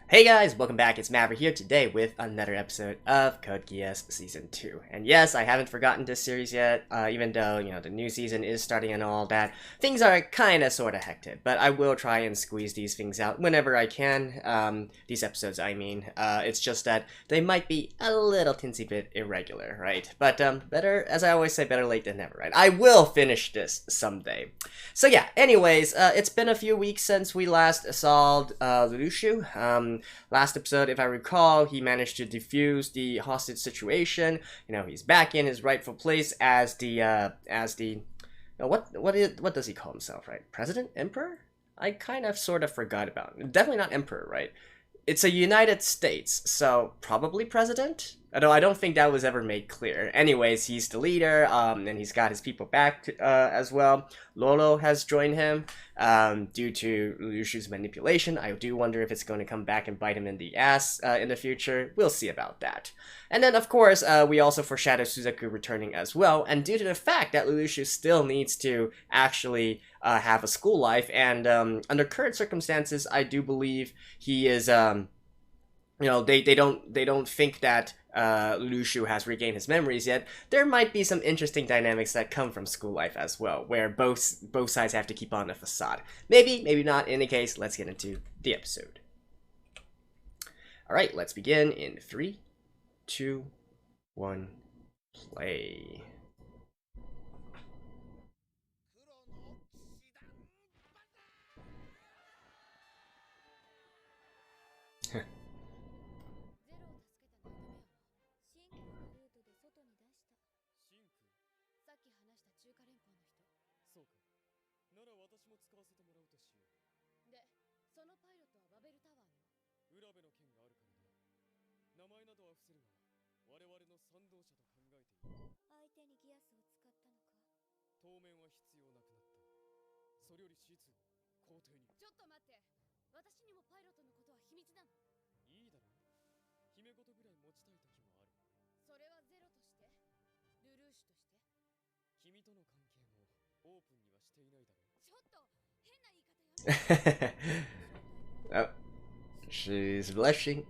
Hey guys, welcome back. It's Maverick here today with another episode of Code Geass Season 2. And yes, I haven't forgotten this series yet, even though, the new season is starting and all that. Things are kinda sorta hectic, but I will try and squeeze these things out whenever I can. These episodes, I mean. It's just that they might be a little teensy bit irregular, right? But, better, as I always say, better late than never, right? I will finish this someday. So yeah, anyways, it's been a few weeks since we last solved Lelouch. Last episode, if I recall, he managed to defuse the hostage situation. He's back in his rightful place as the what does he call himself, right? President? Emperor? I kind of sort of forgot about it. Definitely not emperor, right? It's a United States, so probably president? Although I don't think that was ever made clear. Anyways, he's the leader, and he's got his people back as well. Lelouch has joined him due to Lelouch's manipulation. I do wonder if it's going to come back and bite him in the ass in the future. We'll see about that. And then, of course, we also foreshadow Suzaku returning as well. And due to the fact that Lelouch still needs to actually have a school life, and under current circumstances, I do believe he is. They don't think that Lelouch has regained his memories yet. There might be some interesting dynamics that come from school life as well, where both sides have to keep on a facade. Maybe, maybe not. In any case, let's get into the episode. All right, let's begin in 3, 2, 1, play. Oh, she's blushing.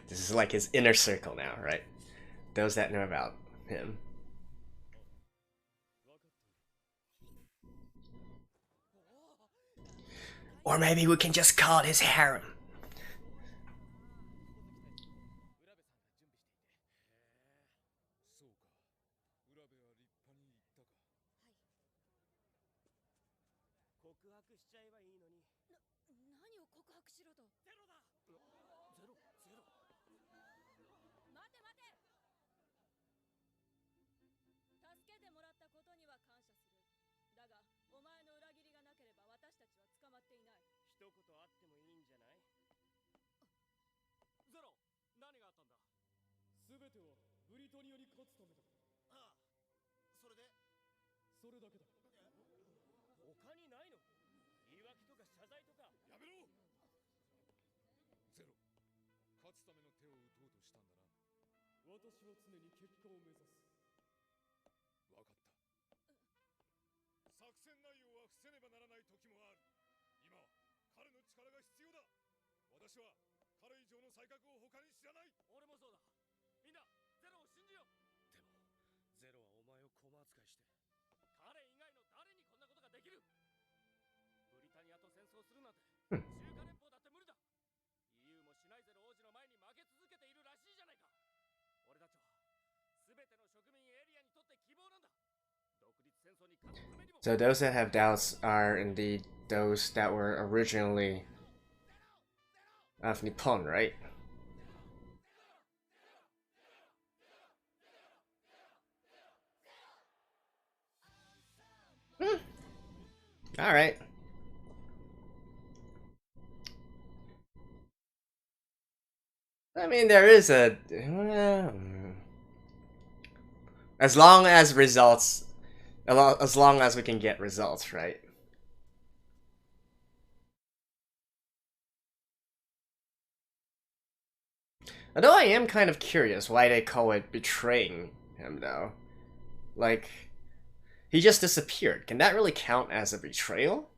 This is like his inner circle now, right? Those that know about him. Or maybe we can just call it his harem. So those that have doubts are indeed those that were originally of Nippon, right? All right. I mean, there is a as long as results, as long as we can get results, right? Although I am kind of curious why they call it betraying him, though. Like, he just disappeared. Can that really count as a betrayal?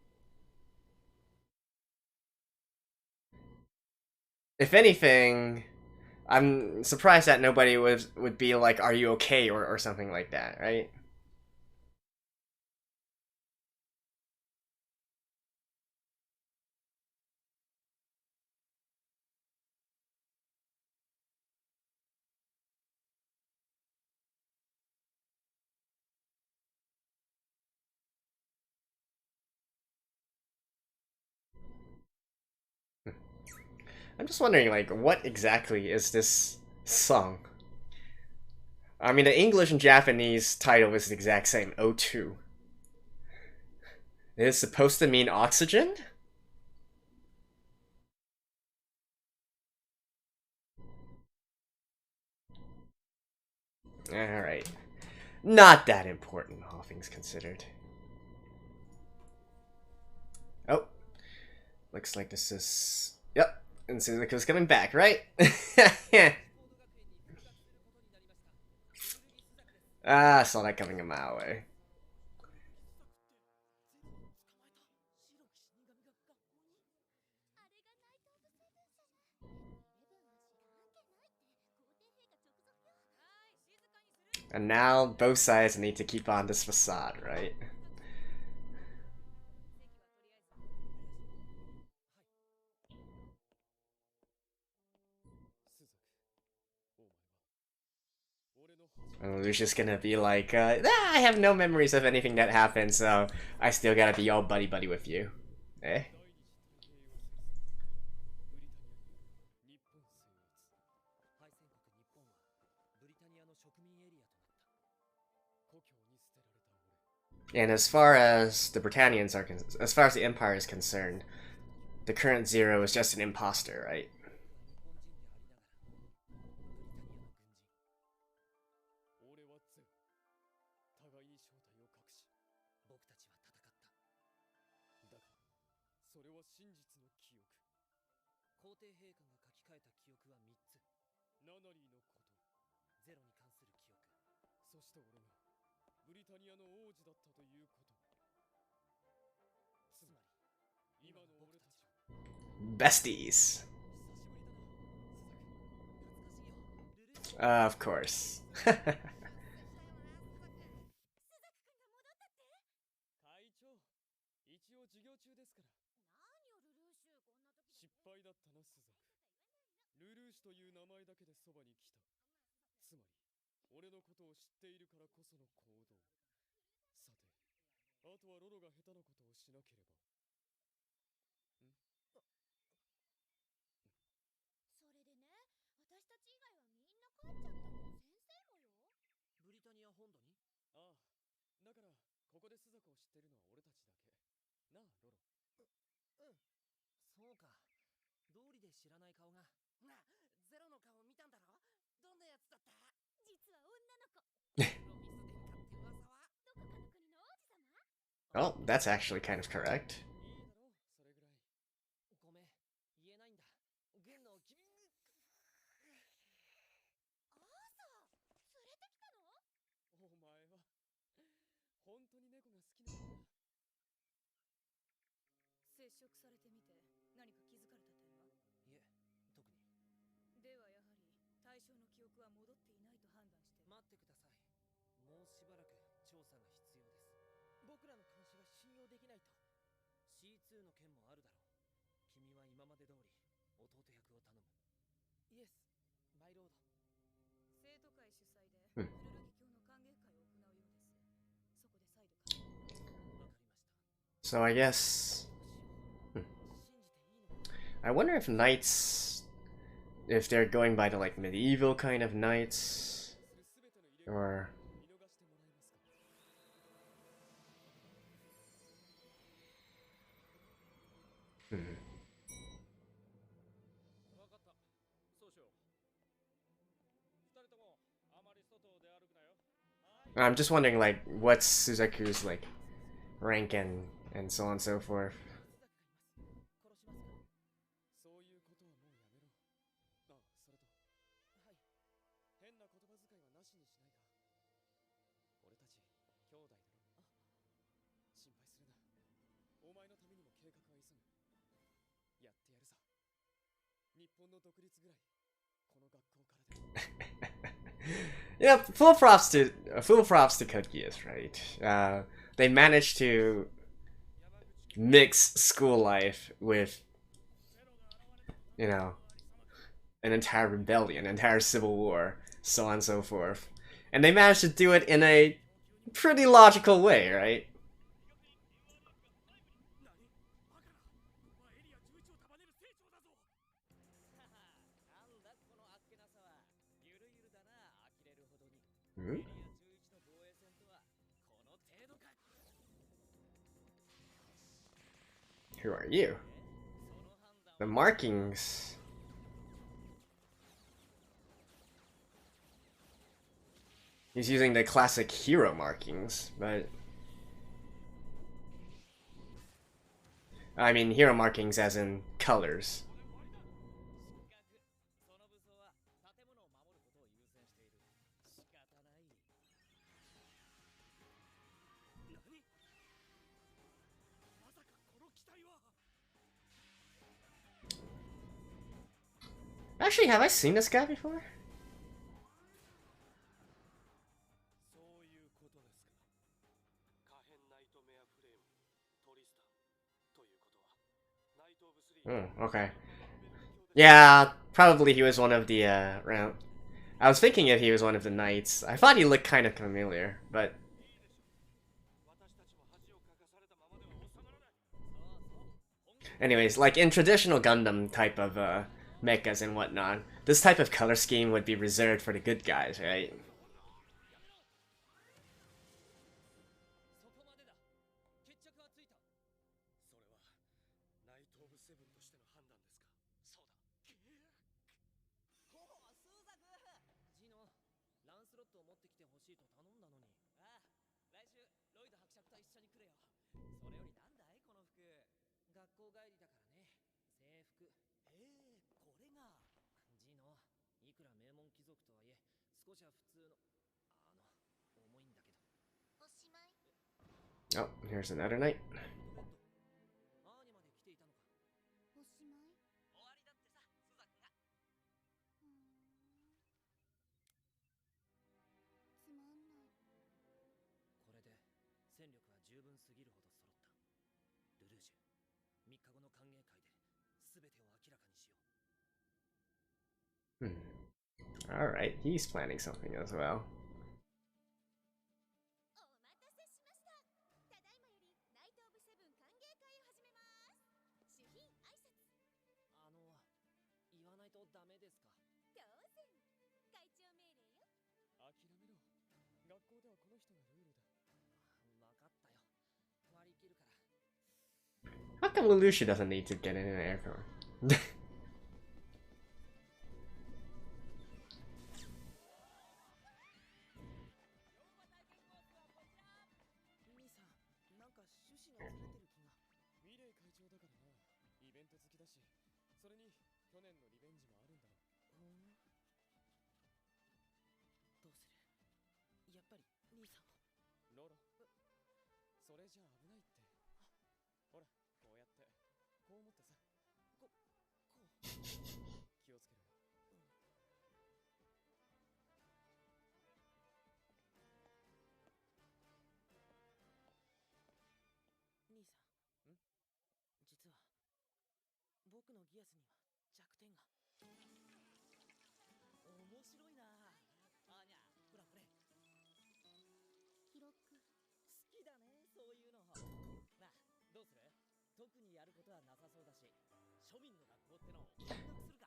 If anything, I'm surprised that nobody would be like, "Are you okay?" or something like that, right? I'm just wondering, like, what exactly is this song? I mean, the English and Japanese title is the exact same, O2. It is supposed to mean oxygen? Alright. Not that important, all things considered. Oh. Looks like this is... Yep. And Suzaku's coming back, right? Ah, I saw that coming a mile away. And now both sides need to keep on this facade, right? And Lucia's gonna be like, I have no memories of anything that happened, so I still gotta be all buddy-buddy with you. Eh? And as far as the Britannians are, as far as the Empire is concerned, the current Zero is just an imposter, right? Besties. Of course. Oh, that's actually kind of correct. Hmm. So I guess... I wonder if knights... If they're going by the, like, medieval kind of knights... Or... Hmm. I'm just wondering, like, what's Suzaku's, like, rank and so on and so forth. Yeah, full props to Code Geass, right? They managed to mix school life with, you know, an entire rebellion, an entire civil war, so on and so forth. And they managed to do it in a pretty logical way, right? Hmm? Who are you? The markings. He's using the classic hero markings, but I mean hero markings as in colors. Actually, have I seen this guy before? Okay. Yeah, probably he was one of the, round. I was thinking if he was one of the knights. I thought he looked kind of familiar, but... Anyways, like in traditional Gundam type of, mechas and whatnot, this type of color scheme would be reserved for the good guys, right? Oh, here's another knight. Alright, he's planning something as well. How come Lelouch doesn't need to get in an airport?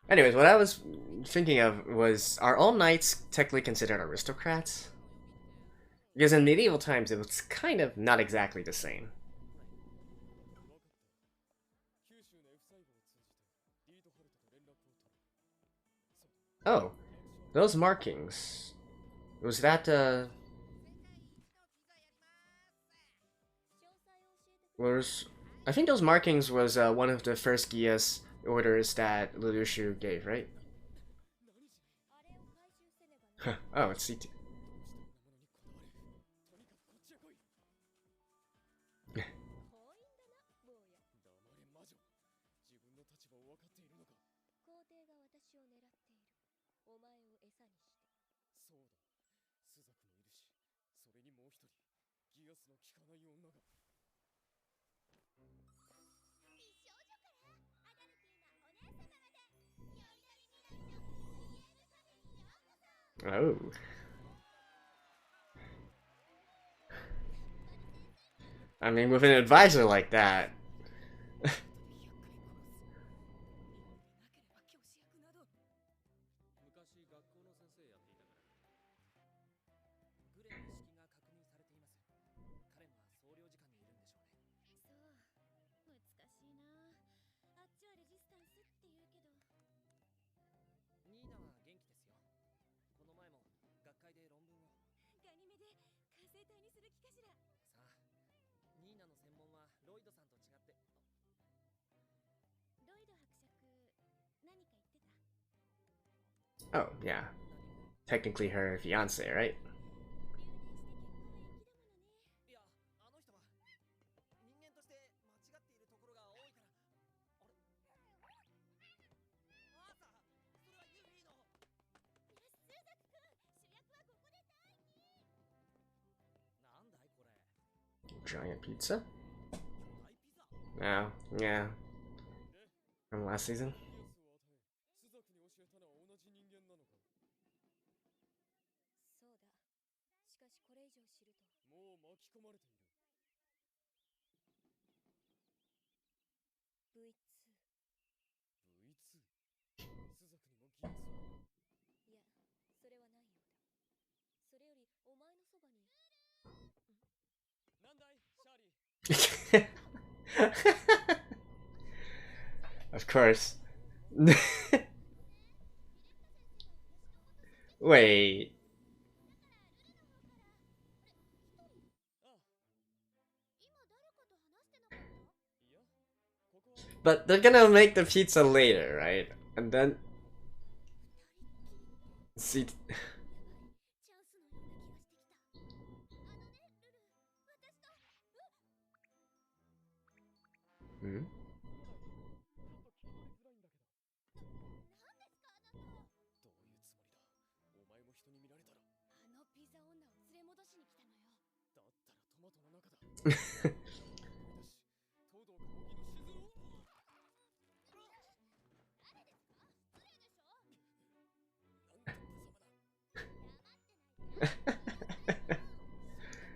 Anyways, what I was thinking of was, are all knights technically considered aristocrats? Because in medieval times it was kind of not exactly the same. Oh, those markings. Was that, I think those markings was one of the first Geass orders that Lelouch gave, right? Oh, it's CT. を狙っている。お前を餌にして。そうだ。スザクもいるし、それにもう一人、ギアスの効かない女が。美少女からアダルティーなお姉様まで、よりどり未来の BL カフェにようこそ。 Oh. I mean, with an advisor like that. 昔学校の先生やっていたから。グレの意識が確認されています。彼も総領事館にいるんでしょうね。そう、難しいな。あっちはレジスタンスって言うけど。ニーナは元気ですよ。この前も学会で論文を。ガニメで火星体にする気かしら。さあ、ニーナの専門はロイドさんと違って。ロイド伯爵、何か言ってた？ Oh, yeah. Technically her fiance, right? いや、あの人は人間として間違っているところが多いから。あれ？アーサー、それはユフィの。スーザク君、主役はここで待機。なんだいこれ。Giant pizza? 大ピザ。 Oh, yeah. From last season? スザクに教えたのは同じ人間なのか。そうだ。しかしこれ以上知ると。もう巻き込まれている。V2。V2。スザクにもギアスを。いや、それはないようだ。それよりお前のそばに。なんだい、シャーリー。Of course. Wait. But they're gonna make the pizza later, right? And then see. Hmm? どういうつもりだ。お前も人に見られたら。あのピザ女を連れ戻しに来たのよ。だったらトマトの中だ。東堂か茂木の静を。誰ですか？失礼でしょ。なんて無様だ。黙ってないで。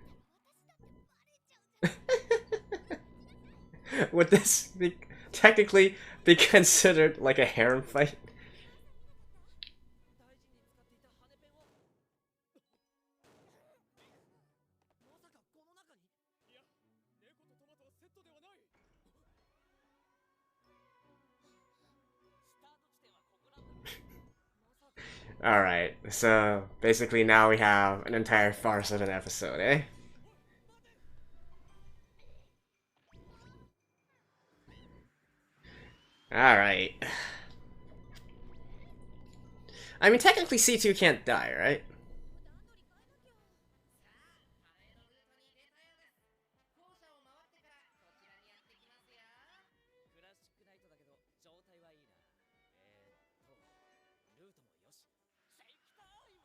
私だってバレちゃうじゃない。Would this be technically be considered like a harem fight? 大事に使っていた羽ペンを。まさかこの中に。いや、猫とトマトはセットではない。スタート地点はここなんだ。まさか。Alright, so basically now we have an entire farce of an episode, eh? Alright. I mean, technically C2 can't die, right? クラシックナイトだけど状態はいいな。ルートもよし。シェイ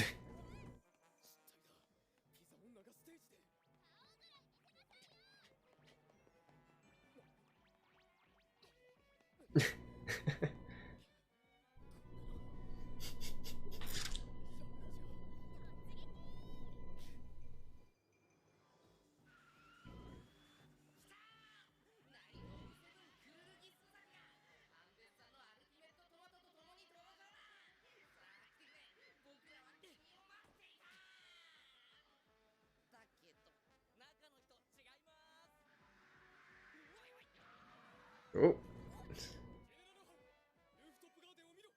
クタイム。失態だ。ピザ女がステージで。だけど中の人違います。Oh. ジェネラルハン、ルーフトップガーデンを見ろ。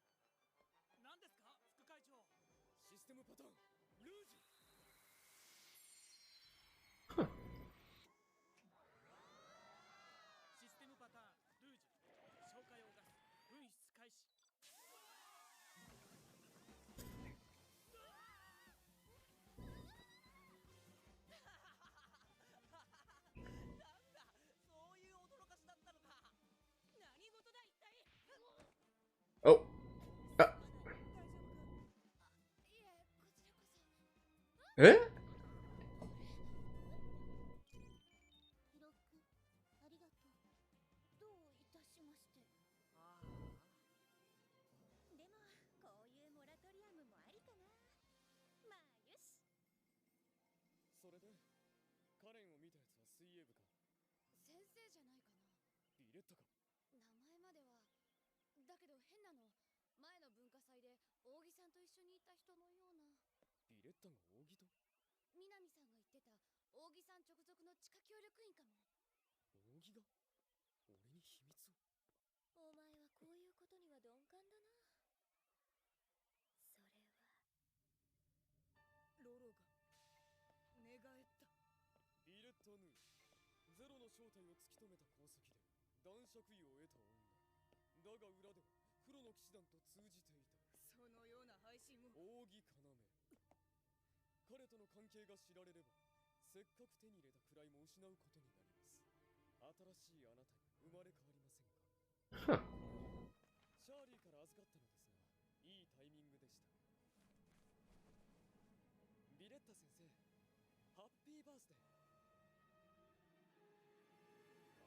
何ですか、副会長。システムパターン、ルージ。システムパターン、ルージ。消化用ガス、噴出開始。なんだ、そういう驚かしだったのか。何事だ一体。え？記録ありがとう。どういたしまして。でもこういうモラトリアムもありかな。まあよし。それでカレンを見たやつは水泳部か？先生じゃないかな。ビレッタか？名前までは。だけど変なの。前の文化祭で扇さんと一緒にいた人のような。ビレッタが扇と？南さんが言ってた扇さん直属の地下協力員かも。扇が俺に秘密を？お前はこういうことには鈍感だな。それはロロが寝返った。ビレッタヌー、ゼロの正体を突き止めた功績で男爵位を得た女だが、裏では黒の騎士団と通じていた。そのような配信を。扇要、彼との関係が知られればせっかく手に入れた位も失うことになります。新しいあなたに生まれ変わりませんか？シャーリーから預かったのですが、いいタイミングでした。ビレッタ先生、ハッピーバースデー。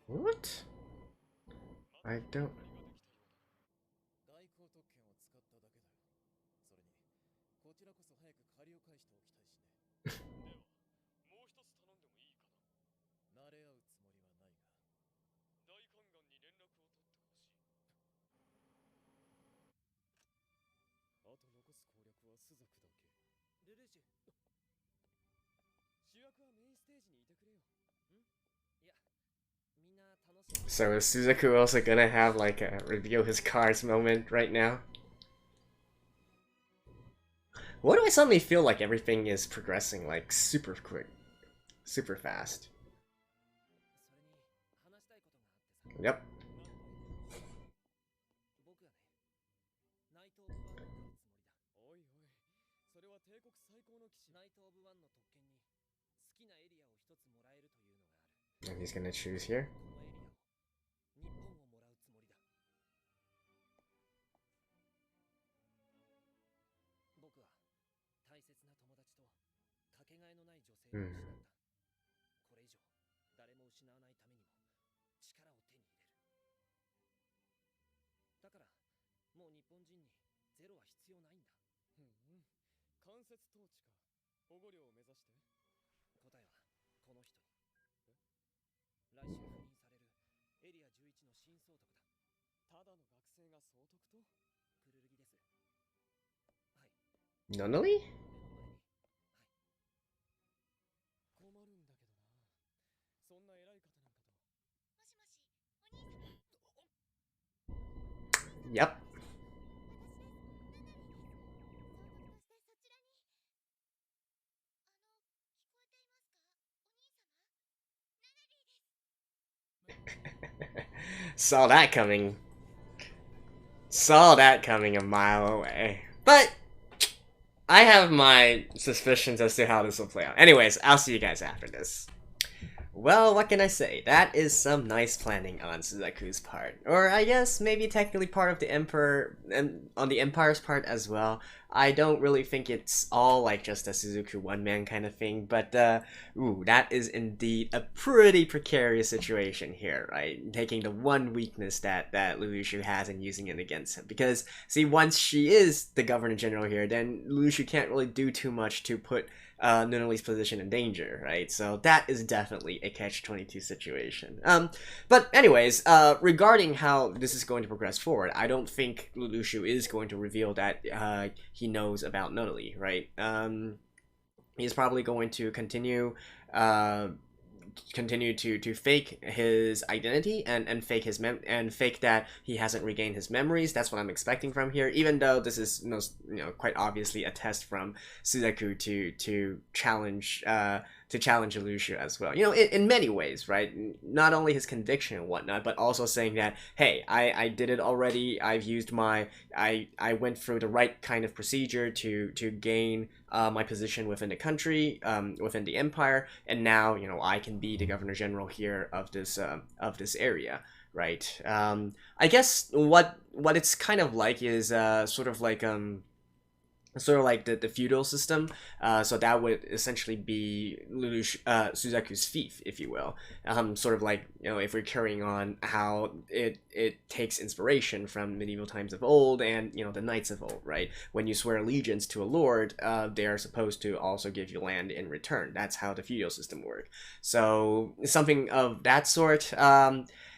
What? I don't. 外交特権を使っただけだよ。それにこちらこそ早く借りを返しておきたいしね。ではもう一つ頼んでもいいかな？慣れ合うつもりはないが、大宦官に連絡を取ってほしい。あと残す攻略はスザクだけ。ルルーシュ、主役はメインステージにいてくれよ。ん？いや、みんな楽しみ。 So is Suzaku also gonna have like a reveal his cards moment right now? Why do I suddenly feel like everything is progressing like super quick, super fast? それに話したいことがあってさ。 Yep. 僕がね、ナイト・オブ・ワンになるつもりだ。おいおい、それは帝国最高の騎士ナイト・オブ・ワンの特権に好きなエリアを一つもらえるというのがある。 And he's gonna choose here. このエリアを、日本をもらうつもりだ。僕は大切な友達とかけがえのない女性を失った。これ以上誰も失わないためにも力を手に入れる。だからもう日本人にゼロは必要ないんだ。間接統治か。保護料を目指して。答えはこの人に。来週赴任されるエリア11の新総督だ。ただの学生が総督と？クルルギです。はい。Nonoli? 困るんだけどな。そんな偉い方なんかと。もしもし、お兄様。 Yep. 私です。総督としてそちらに。聞こえていますか？お兄様。ナナリーです。 Saw that coming. Saw that coming a mile away. But I have my suspicions as to how this will play out. Anyways, I'll see you guys after this. Well, what can I say? That is some nice planning on Suzaku's part. Or I guess maybe technically part of the Emperor, and on the Empire's part as well. I don't really think it's all like just a Suzaku one-man kind of thing, but ooh, that is indeed a pretty precarious situation here, right? Taking the one weakness that Lelouch has and using it against him. Because, see, once she is the Governor General here, then Lelouch can't really do too much to put Nunali's position in danger, right? So that is definitely a catch-22 situation. But anyways, regarding how this is going to progress forward, I don't think Lelouch is going to reveal that he knows about Nunali, right? He's probably going to continue to fake his identity and fake his fake that he hasn't regained his memories. That's what I'm expecting from here, even though this is quite obviously a test from Suzaku to challenge Lelouch as well. In many ways, right? Not only his conviction and whatnot, but also saying that, hey, I did it already. I've used I went through the right kind of procedure to gain my position within the country, within the empire, and now I can be the Governor General here of this area, right? I guess what it's kind of like is sort of like sort of like the feudal system. So that would essentially be Lelouch, Suzaku's fief, if you will. Sort of like, if we're carrying on how it takes inspiration from medieval times of old and, the knights of old, right? When you swear allegiance to a lord, they are supposed to also give you land in return. That's how the feudal system works. So something of that sort.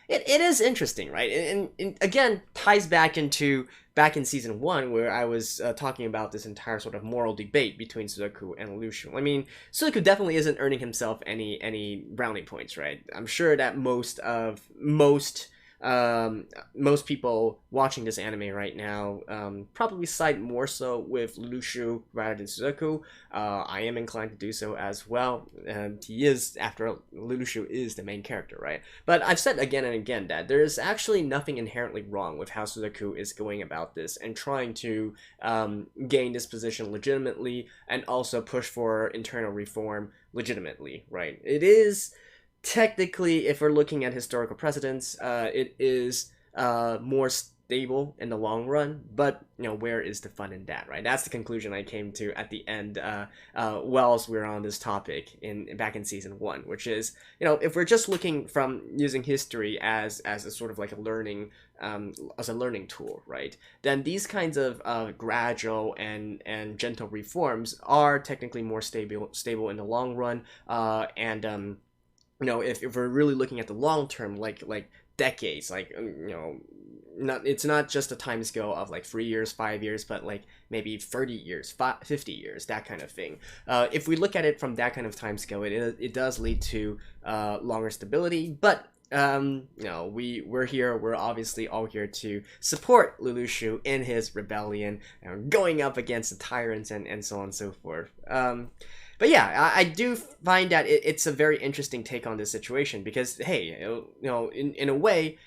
It is interesting, right? And again, ties back in season 1, where I was talking about this entire sort of moral debate between Suzaku and Lelouch. I mean, Suzaku definitely isn't earning himself any brownie points, right? I'm sure that most people watching this anime right now probably side more so with Lelouch rather than Suzaku. I am inclined to do so as well. He is, after all, Lelouch is the main character, right? But I've said again and again that there is actually nothing inherently wrong with how Suzaku is going about this and trying to gain this position legitimately and also push for internal reform legitimately, right? It is technically, if we're looking at historical precedents, it is more stable in the long run, but where is the fun in that, right? That's the conclusion I came to at the end whilst we were on this topic back in season 1, which is, if we're just looking from using history as a sort of like a learning tool, right, then these kinds of gradual and gentle reforms are technically more stable in the long run, and if we're really looking at the long term, like decades, it's not just a time scale of like 3 years, 5 years, but like maybe 30 years, 50 years, that kind of thing. If we look at it from that kind of time scale, it does lead to longer stability, but we're obviously all here to support Lelouch in his rebellion, going up against the tyrants and so on and so forth. But yeah, I do find that it's a very interesting take on this situation because, hey, in a way,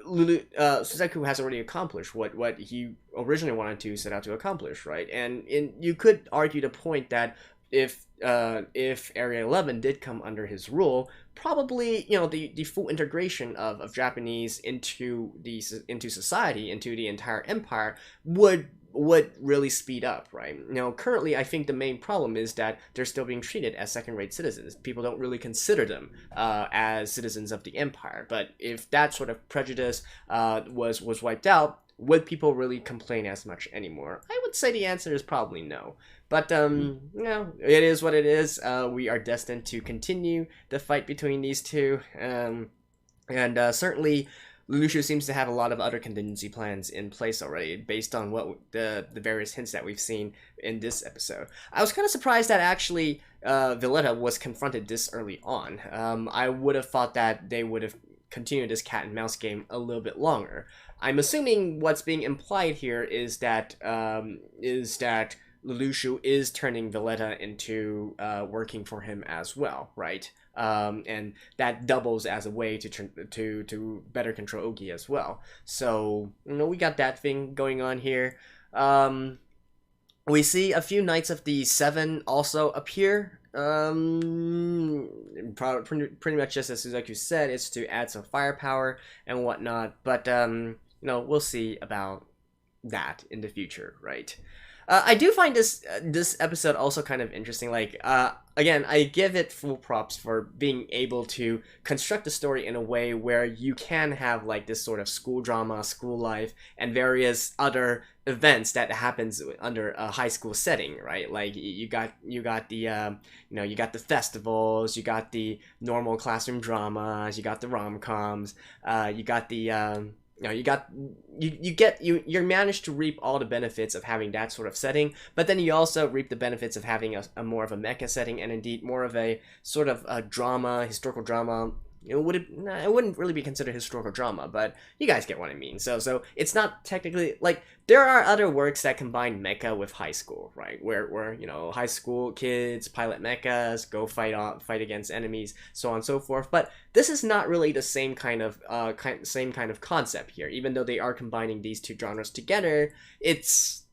Suzaku has already accomplished what he originally wanted to set out to accomplish, right? And you could argue the point that if Area 11 did come under his rule, probably the full integration of Japanese into society, into the entire empire would really speed up, right? Currently, I think the main problem is that they're still being treated as second-rate citizens. People don't really consider them as citizens of the empire. But if that sort of prejudice was wiped out, would people really complain as much anymore? I would say the answer is probably no. But, it is what it is. We are destined to continue the fight between these two. And certainly, Lelouch seems to have a lot of other contingency plans in place already, based on what the various hints that we've seen in this episode. I was kind of surprised that actually Valletta was confronted this early on. I would have thought that they would have continued this cat and mouse game a little bit longer. I'm assuming what's being implied here is that Lelouch is turning Valletta into working for him as well, right? And that doubles as a way to better control Ogi as well. So we got that thing going on here. We see a few Knights of the Seven also appear. Pretty much just as Suzaku said, it's to add some firepower and whatnot. But we'll see about that in the future, right? I do find this episode also kind of interesting. Like, again, I give it full props for being able to construct the story in a way where you can have like this sort of school drama, school life, and various other events that happens under a high school setting, right? Like you got the you got the festivals, you got the normal classroom dramas, you got the rom-coms, you got the you managed to reap all the benefits of having that sort of setting, but then you also reap the benefits of having a more of a mecha setting, and indeed more of a sort of a drama, historical drama. It wouldn't really be considered historical drama, but you guys get what I mean. So it's not technically like there are other works that combine mecha with high school, right? Where high school kids pilot mechas, go fight against enemies, so on and so forth. But this is not really the same kind of concept here. Even though they are combining these two genres together, it's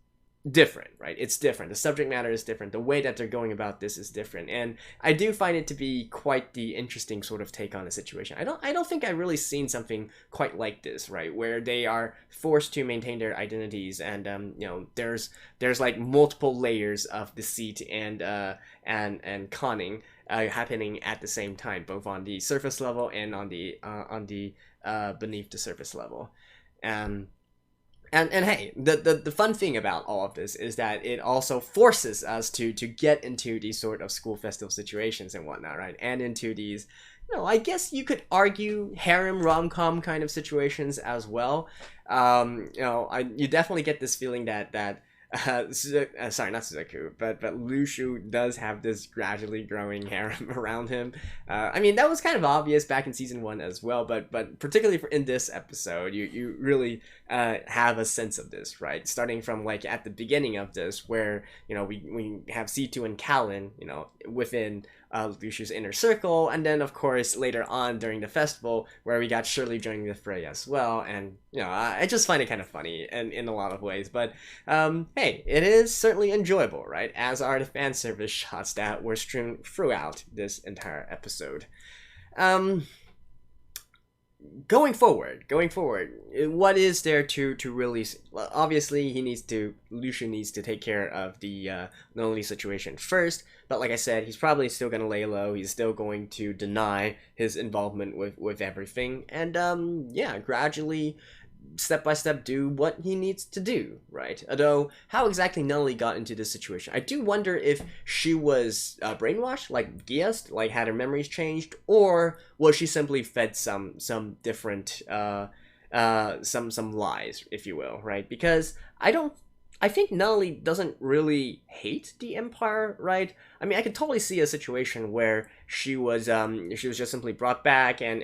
different, right? It's different. The subject matter is different. The way that they're going about this is different, and I do find it to be quite the interesting sort of take on the situation. I don't think I've really seen something quite like this, right? Where they are forced to maintain their identities, and there's like multiple layers of deceit and conning happening at the same time, both on the surface level and on the beneath the surface level. And hey, the fun thing about all of this is that it also forces us to get into these sort of school festival situations and whatnot, right? And into these, I guess you could argue harem rom-com kind of situations as well. You definitely get this feeling that sorry, not Suzaku, but Lelouch does have this gradually growing harem around him. I mean, that was kind of obvious back in season 1 as well, but particularly in this episode, you really have a sense of this, right? Starting from like at the beginning of this, where we have C2 and Callan, within Lelouch's inner circle, and then of course later on during the festival where we got Shirley joining the fray as well, and I just find it kind of funny and in a lot of ways, but hey, it is certainly enjoyable, right? As are the fan service shots that were strewn throughout this entire episode. Going forward, what is there to really? Well, obviously, Lelouch needs to take care of the Noli situation first. But like I said, he's probably still gonna lay low. He's still going to deny his involvement with everything, and gradually, step by step, do what he needs to do, right? Although, how exactly Noli got into this situation, I do wonder if she was brainwashed, like Geass, like had her memories changed, or was she simply fed some different some lies, if you will, right? Because I think Noli doesn't really hate the Empire, right? I mean, I could totally see a situation where she was just simply brought back and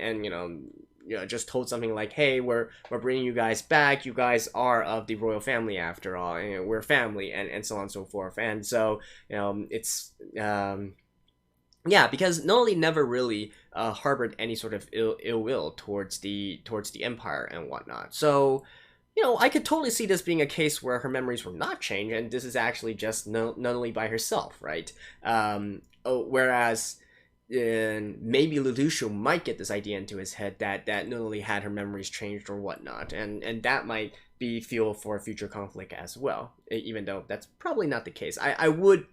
just told something like, hey, we're bringing you guys back, you guys are of the royal family after all, and we're family, and so on and so forth. And so it's because Noli never really harbored any sort of ill will towards the Empire and whatnot. So I could totally see this being a case where her memories were not changed, and this is actually just Noli by herself, right? Whereas maybe Lelouch might get this idea into his head that Noli had her memories changed or whatnot, and that might be fuel for a future conflict as well, even though that's probably not the case. I would,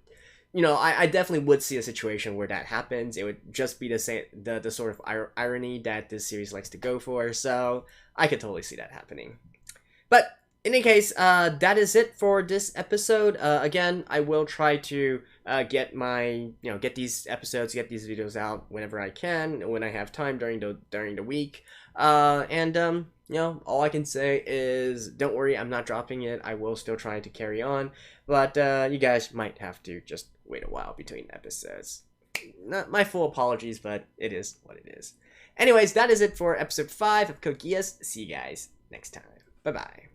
I definitely would see a situation where that happens. It would just be the sort of irony that this series likes to go for, so I could totally see that happening. But in any case, that is it for this episode. Again, I will try to get these episodes, get these videos out whenever I can, when I have time during the week. All I can say is, don't worry, I'm not dropping it. I will still try to carry on, but you guys might have to just wait a while between episodes. Not my full apologies, but it is what it is. Anyways, that is it for episode 5 of Code Geass. See you guys next time. Bye-bye.